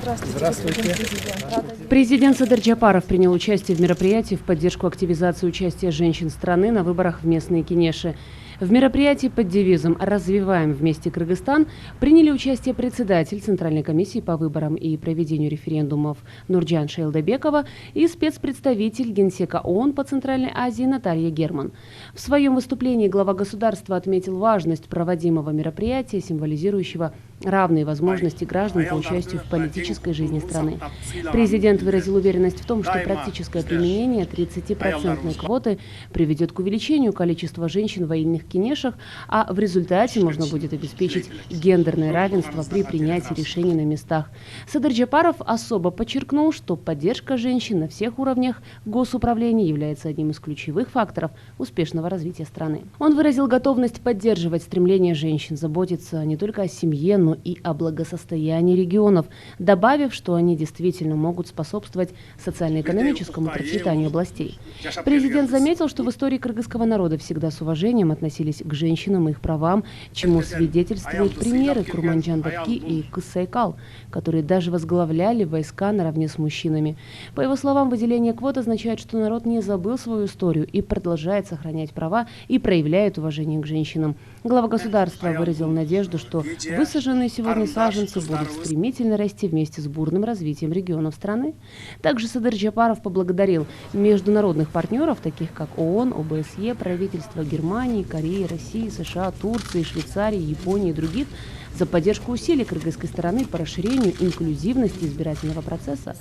Здравствуйте. Президент Садыр Джапаров принял участие в мероприятии в поддержку активизации участия женщин страны на выборах в местные кенеши. В мероприятии под девизом «Развиваем вместе Кыргызстан» приняли участие председатель Центральной комиссии по выборам и проведению референдумов Нурджан Шейлдабекова и спецпредставитель Генсека ООН по Центральной Азии Наталья Герман. В своем выступлении глава государства отметил важность проводимого мероприятия, символизирующего равные возможности граждан по участию в политической жизни страны. Президент выразил уверенность в том, что практическое применение 30% квоты приведет к увеличению количества женщин в военных кенешах, а в результате можно будет обеспечить гендерное равенство при принятии решений на местах. Садыр Джапаров особо подчеркнул, что поддержка женщин на всех уровнях госуправления является одним из ключевых факторов успешного развития страны. Он выразил готовность поддерживать стремление женщин заботиться не только о семье, но и о благосостоянии регионов, добавив, что они действительно могут способствовать социально-экономическому процветанию областей. Президент заметил, что в истории кыргызского народа всегда с уважением относились к женщинам и их правам, чему свидетельствуют примеры Курманджан Датки и Кысайкал, которые даже возглавляли войска наравне с мужчинами. По его словам, выделение квот означает, что народ не забыл свою историю и продолжает сохранять права и проявляет уважение к женщинам. Глава государства выразил надежду, что высаженные сегодня саженцы будут стремительно расти вместе с бурным развитием регионов страны. Также Садыр Джапаров поблагодарил международных партнеров, таких как ООН, ОБСЕ, правительства Германии, Кореи, России, США, Турции, Швейцарии, Японии и других, за поддержку усилий кыргызской стороны по расширению инклюзивности избирательного процесса.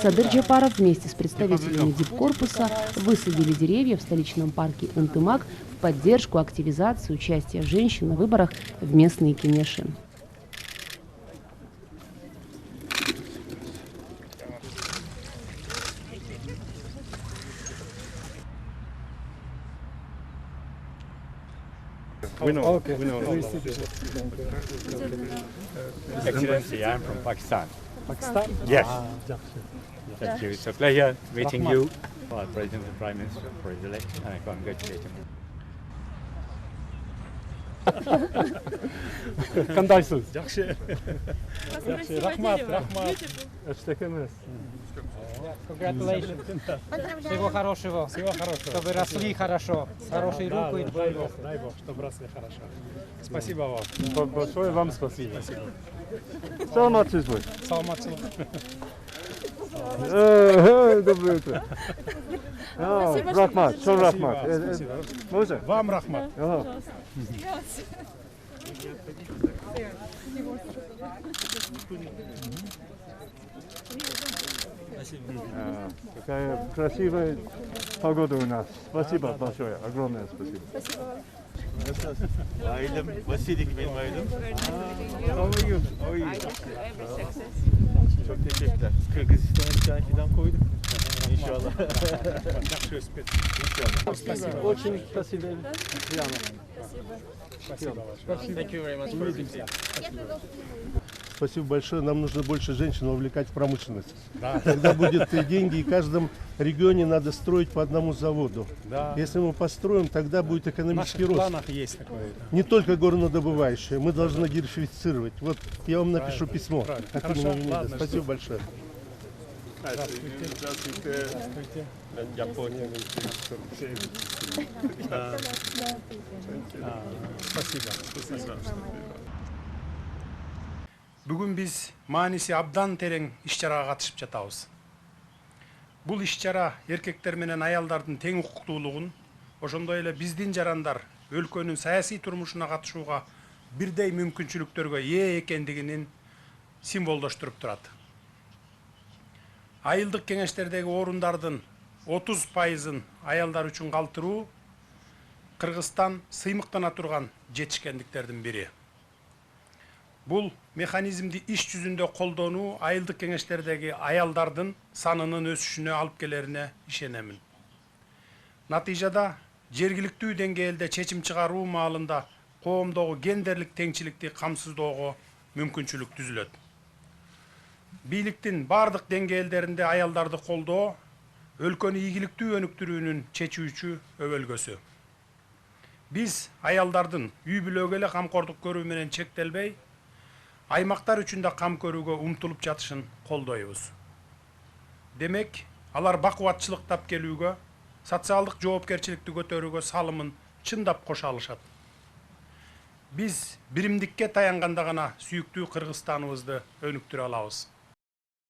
Садыр Джапаров вместе с представителями дипкорпуса высадили деревья в столичном парке Ынтымак в поддержку активизации участия женщин на выборах в местные кенеши. We know. Okay. We know. Excellency, I'm from Pakistan. Pakistan? Yes. Жақсы. Thank you. It's a pleasure meeting you, President and Prime Minister, for his election, and I congratulate him. Қандайсыз? Жақсы. Жақсы. Рахмат. Эштекемес. Congratulations. Всего хорошего. Всего хорошего. Чтобы росли хорошо. С хорошей Да, рукой. дай Бог, чтобы росли хорошо. Спасибо вам. Большое вам спасибо. Саламатсызбы. Саламатчылық. Доброе утро. Рахмат, чоң рахмат. Спасибо. Можно? Вам рахмат. Какая красивая погода у нас. Спасибо большое, огромное спасибо. Ailem, Vasilik benim ailem. Çok teşekkürler. Kırgızistan'a bir tane fidan koyduk. İnşallah. Жақсы өспет. İnşallah. Спасибо. Очень спасибо. Спасибо. Thank you very much for visiting. Спасибо большое. Нам нужно больше женщин вовлекать в промышленность. Да. Тогда будет и деньги, и в каждом регионе надо строить по одному заводу. Да. Если мы построим, тогда будет В экономический наших рост. планах есть такое. Не только горнодобывающие, мы должны диверсифицировать. Вот я вам напишу Правильно, письмо. правильно. от Хорошо, имени МИДа. ладно, Спасибо большое. Здравствуйте. Спасибо. Бүгүн биз мааниси абдан терең иш-чарага катышып жатабыз. Бул иш-чара эркектер менен аялдардын тең укуктуулугун, ошондой эле биздин жарандар өлкөнүн саясий турмушуна катышууга бирдей мүмкүнчүлүктөргө ээ экендигинин символдоштуруп турат. Айылдык кеңештердеги орундардын 30%-ын аялдар үчүн калтыруу Кыргызстан сыймыктана турган жетишкендиктердин бири. Бул механизмди иш жүзүндө колдонуу айылдык кеңештердеги аялдардын санынын өсүшүнө алып келерине ишенемин. Натыйжада жергиликтүү деңгээлде чечим чыгаруу маалында коомдогу гендерлик теңчиликти камсыздоого мүмкүнчүлүк түзүлөт. Бийликтин бардык деңгээлдеринде аялдарды колдоо өлкөнү ийгиликтүү өнүктүрүүнүн чечүүчү өбөлгөсү. Биз аялдардын үй бүлөгө эле камкордук көрүү менен чектелбей, аймактар үчүн да кам көрүүгө умтулуп жатышын колдойбуз. Демек, алар бакубатчылыктап келүүгө, социалдык жоопкерчиликти көтөрүүгө салымын чындап кошо алышат. Биз биримдикке таянганда гана сүйүктүү Кыргызстаныбызды өнүктүрө алабыз.